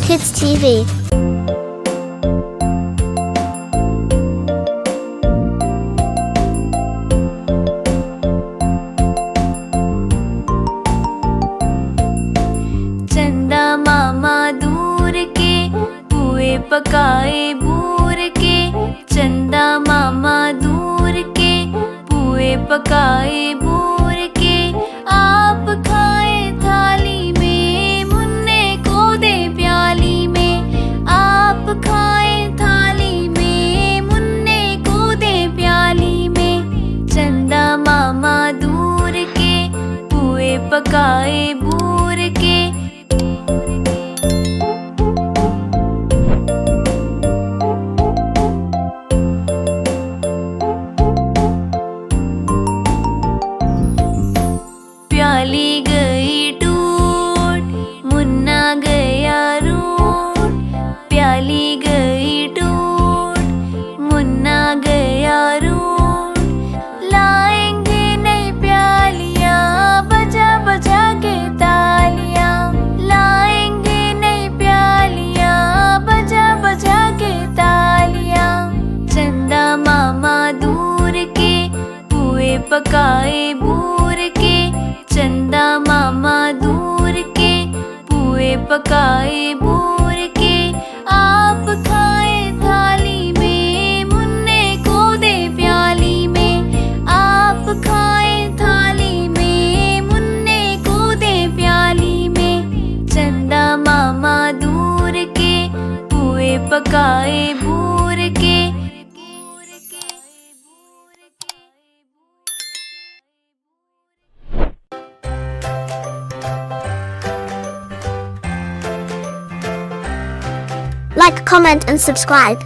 Kids TV. चंदा मामा दूर के पुए पकाए बूर के। चंदा मामा दूर के पुए पकाए बूर के। आप खाए थाली में मुन्ने को दे प्याली में। आप खाए थाली में मुन्ने को दे प्याली में। चंदा मामा दूर के पुए पकाए बूर के। प्याली गई टूट मुन्ना गया रूठ। प्याली गई टूट मुन्ना गया रूठ। लाएंगे नई प्यालियाँ बजा बजा के तालियाँ। लाएंगे नई प्यालियाँ बजा बजा के तालियाँ। चंदा मामा दूर के पुए पकाए बूर के। चंदा मामा दूर के पुए पकाए बूर के। आप खाए थाली में मुन्ने को दे प्याली में। आप खाए थाली में मुन्ने को दे प्याली में। चंदा मामा दूर के पुए पकाए बूर के। Like, comment and subscribe.